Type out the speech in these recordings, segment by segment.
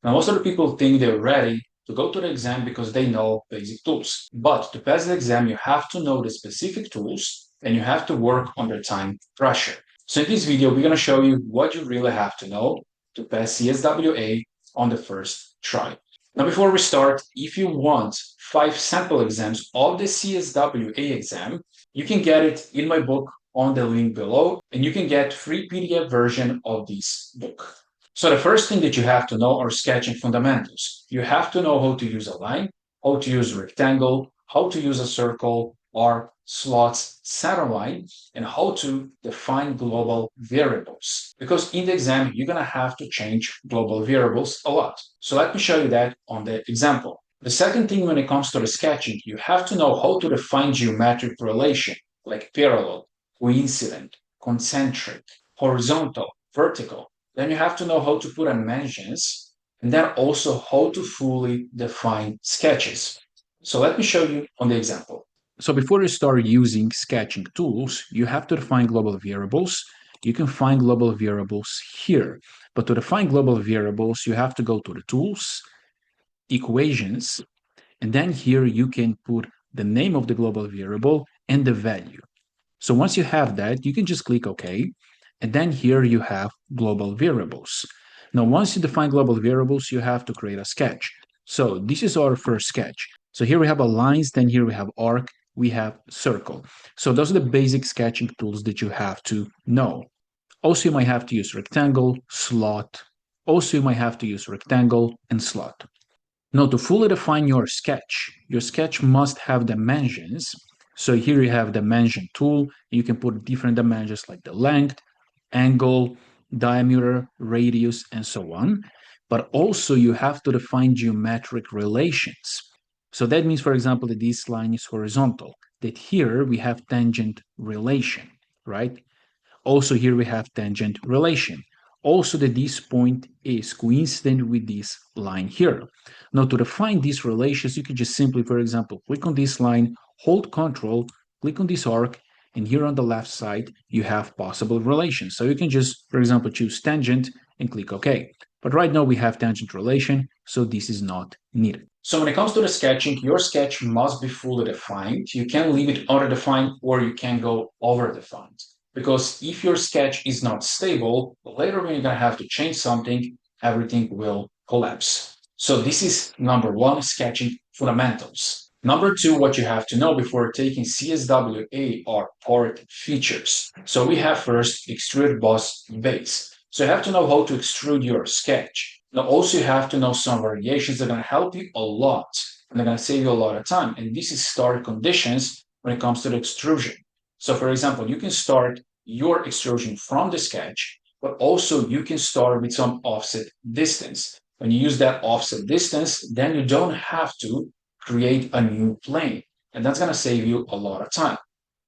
Now, most of the people think they're ready to go to the exam because they know basic tools. But to pass the exam, you have to know the specific tools and you have to work under time pressure. So in this video, we're going to show you what you really have to know to pass CSWA on the first try. Now, before we start, if you want 5 sample exams of the CSWA exam, you can get it in my book on the link below, and you can get free PDF version of this book. So the first thing that you have to know are sketching fundamentals. You have to know how to use a line, how to use a rectangle, how to use a circle, arc, slots, center line, and how to define global variables. Because in the exam, you're going to have to change global variables a lot. So let me show you that on the example. The second thing when it comes to the sketching, you have to know how to define geometric relation, like parallel, coincident, concentric, horizontal, vertical. Then you have to know how to put dimensions, and then also how to fully define sketches. So let me show you on the example. So before you start using sketching tools, you have to define global variables. You can find global variables here. But to define global variables, you have to go to the tools, equations, and then here you can put the name of the global variable and the value. So once you have that, you can just click OK. And then here you have global variables. Now, once you define global variables, you have to create a sketch. So this is our first sketch. So here we have a lines, then here we have arc, we have circle. So those are the basic sketching tools that you have to know. Also, you might have to use rectangle, slot. Also, you might have to use rectangle and slot. Now, to fully define your sketch must have dimensions. So here you have dimension tool. You can put different dimensions like the length, angle, diameter, radius, and so on. But also you have to define geometric relations. So that means, for example, that this line is horizontal, that here we have tangent relation, right? Also here we have tangent relation. Also that this point is coincident with this line here. Now to define these relations, you can just simply, for example, click on this line, hold Control, click on this arc, and here on the left side, you have possible relations. So you can just, for example, choose tangent and click OK. But right now we have tangent relation, so this is not needed. So when it comes to the sketching, your sketch must be fully defined. You can leave it underdefined or you can go overdefined. Because if your sketch is not stable, later when you're going to have to change something, everything will collapse. So this is number 1, sketching fundamentals. Number 2, what you have to know before taking CSWA are part features. So we have first extrude boss base. So you have to know how to extrude your sketch. Now also you have to know some variations that are going to help you a lot and they're going to save you a lot of time. And this is start conditions when it comes to the extrusion. So for example, you can start your extrusion from the sketch, but also you can start with some offset distance. When you use that offset distance, then you don't have to create a new plane. And that's going to save you a lot of time.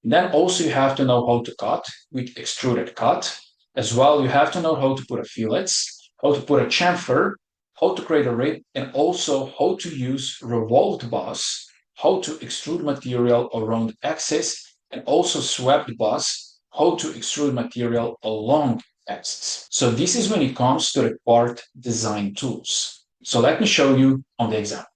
Then also you have to know how to cut with extruded cut. As well, you have to know how to put a fillets, how to put a chamfer, how to create a rib, and also how to use revolved boss, how to extrude material around axis, and also swept boss, how to extrude material along axis. So this is when it comes to the part design tools. So let me show you on the example.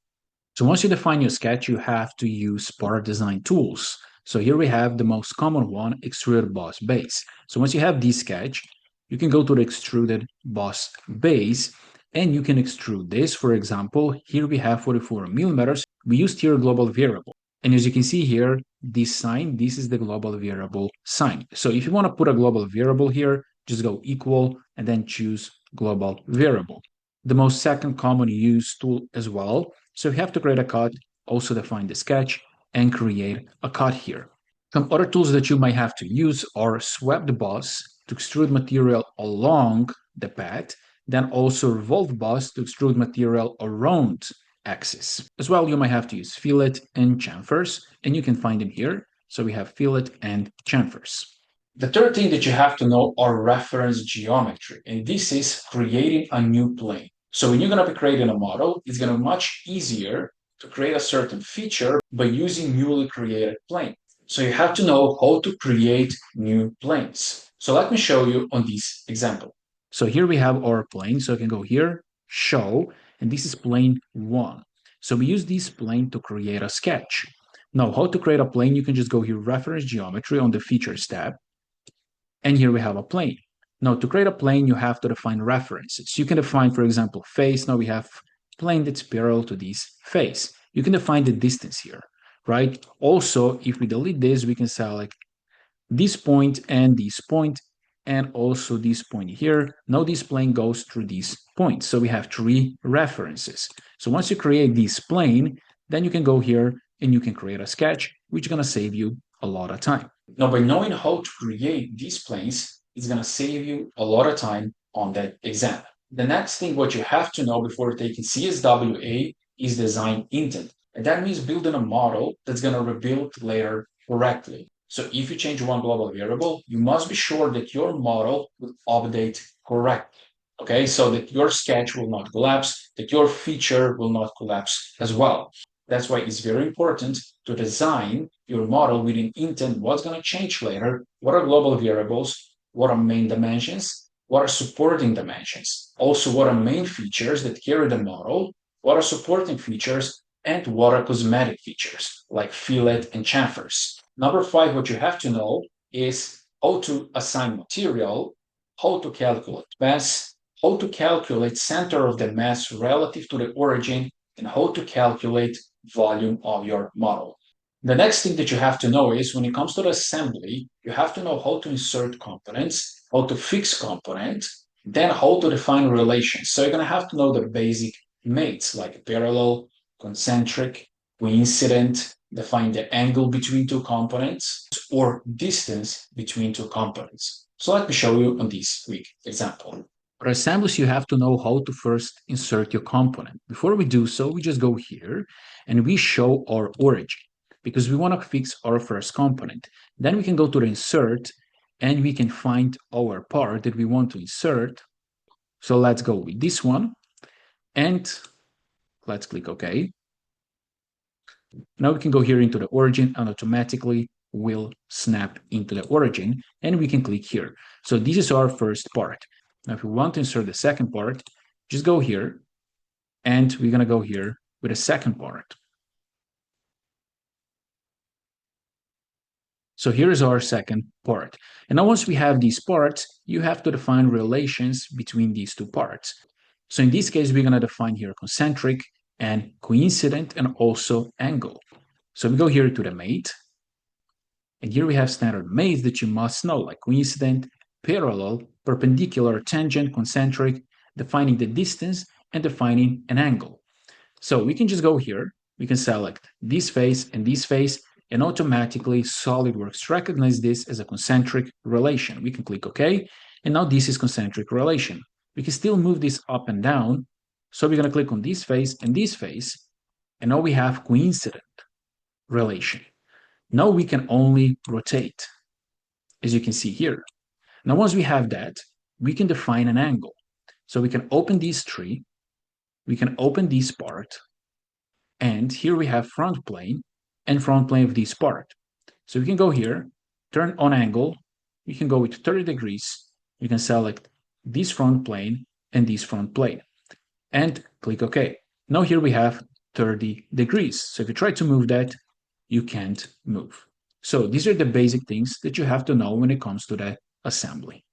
So once you define your sketch, you have to use part design tools. So here we have the most common one, extruded boss base. So once you have this sketch, you can go to the extruded boss base and you can extrude this. For example, here we have 44 millimeters. We used here a global variable. And as you can see here, this sign, this is the global variable sign. So if you want to put a global variable here, just go equal and then choose global variable. The most second common used tool as well. So you have to create a cut, also define the sketch, and create a cut here. Some other tools that you might have to use are swept boss to extrude material along the path, then also revolved boss to extrude material around axis. As well, you might have to use fillet and chamfers, and you can find them here. So we have fillet and chamfers. The third thing that you have to know are reference geometry, and this is creating a new plane. So when you're going to be creating a model, it's going to be much easier to create a certain feature by using newly created plane. So you have to know how to create new planes. So let me show you on this example. So here we have our plane. So I can go here, show, and this is plane 1. So we use this plane to create a sketch. Now, how to create a plane? You can just go here, reference geometry on the features tab, and here we have a plane. Now, to create a plane, you have to define references. You can define, for example, face. Now we have plane that's parallel to this face. You can define the distance here, right? Also, if we delete this, we can select this point, and also this point here. Now this plane goes through these points. So we have 3 references. So once you create this plane, then you can go here and you can create a sketch, which is going to save you a lot of time. Now, by knowing how to create these planes, it's going to save you a lot of time on that exam. The next thing what you have to know before taking CSWA is design intent. And that means building a model that's going to rebuild later correctly. So if you change one global variable, you must be sure that your model will update correctly. Okay, so that your sketch will not collapse, that your feature will not collapse as well. That's why it's very important to design your model with an intent what's going to change later, what are global variables, what are main dimensions, what are supporting dimensions, also what are main features that carry the model, what are supporting features, and what are cosmetic features like fillet and chamfers. Number 5, what you have to know is how to assign material, how to calculate mass, how to calculate center of the mass relative to the origin, and how to calculate volume of your model. The next thing that you have to know is when it comes to the assembly, you have to know how to insert components, how to fix components, then how to define relations. So you're going to have to know the basic mates like parallel, concentric, coincident, define the angle between 2 components, or distance between 2 components. So let me show you on this quick example. For assemblies, you have to know how to first insert your component. Before we do so, we just go here and we show our origin because we want to fix our first component. Then we can go to the insert and we can find our part that we want to insert. So let's go with this one and let's click OK. Now we can go here into the origin and automatically will snap into the origin and we can click here. So this is our first part. Now if we want to insert the second part, just go here and we're going to go here with the second part. So here is our second part. And now once we have these parts, you have to define relations between these 2 parts. So in this case, we're going to define here concentric and coincident and also angle. So we go here to the mate. And here we have standard mates that you must know, like coincident, parallel, perpendicular, tangent, concentric, defining the distance, and defining an angle. So we can just go here. We can select this face, and automatically SolidWorks recognize this as a concentric relation. We can click OK, and now this is concentric relation. We can still move this up and down. So we're going to click on this face, and now we have coincident relation. Now we can only rotate, as you can see here. Now once we have that, we can define an angle. So we can open these 3, we can open this part, and here we have front plane and front plane of this part. So we can go here, turn on angle, we can go with 30 degrees, you can select this front plane and this front plane, and click OK. Now here we have 30 degrees. So if you try to move that, you can't move. So these are the basic things that you have to know when it comes to the assembly.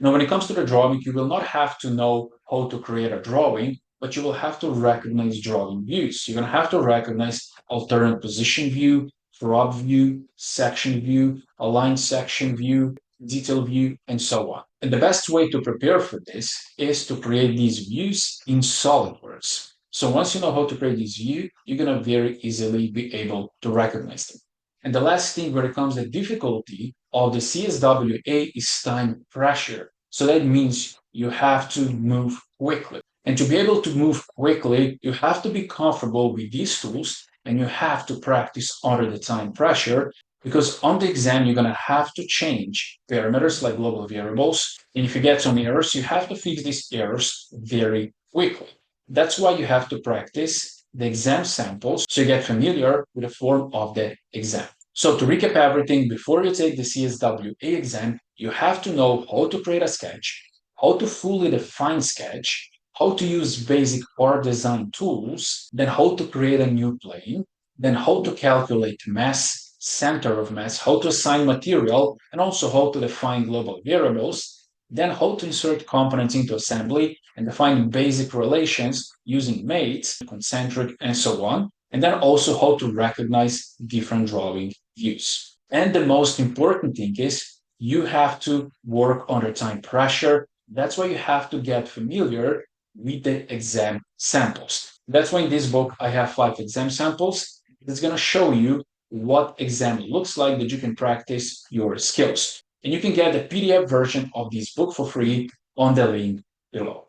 Now, when it comes to the drawing, you will not have to know how to create a drawing, but you will have to recognize drawing views. You're going to have to recognize alternate position view, prop view, section view, align section view, detail view, and so on. And the best way to prepare for this is to create these views in SolidWorks. So once you know how to create this view, you're going to very easily be able to recognize them. And the last thing where it comes the difficulty of the CSWA is time pressure. So that means you have to move quickly. And to be able to move quickly, you have to be comfortable with these tools and you have to practice under the time pressure because on the exam, you're going to have to change parameters like global variables. And if you get some errors, you have to fix these errors very quickly. That's why you have to practice the exam samples so you get familiar with the form of the exam. So to recap everything, before you take the CSWA exam, you have to know how to create a sketch, how to fully define sketch, how to use basic part design tools, then how to create a new plane, then how to calculate mass, center of mass, how to assign material, and also how to define global variables, then how to insert components into assembly and define basic relations using mates, concentric, and so on, and then also how to recognize different drawing views. And the most important thing is you have to work under time pressure. That's why you have to get familiar with the exam samples. That's why in this book I have 5 exam samples. It's going to show you what exam looks like that you can practice your skills. And you can get the PDF version of this book for free on the link below.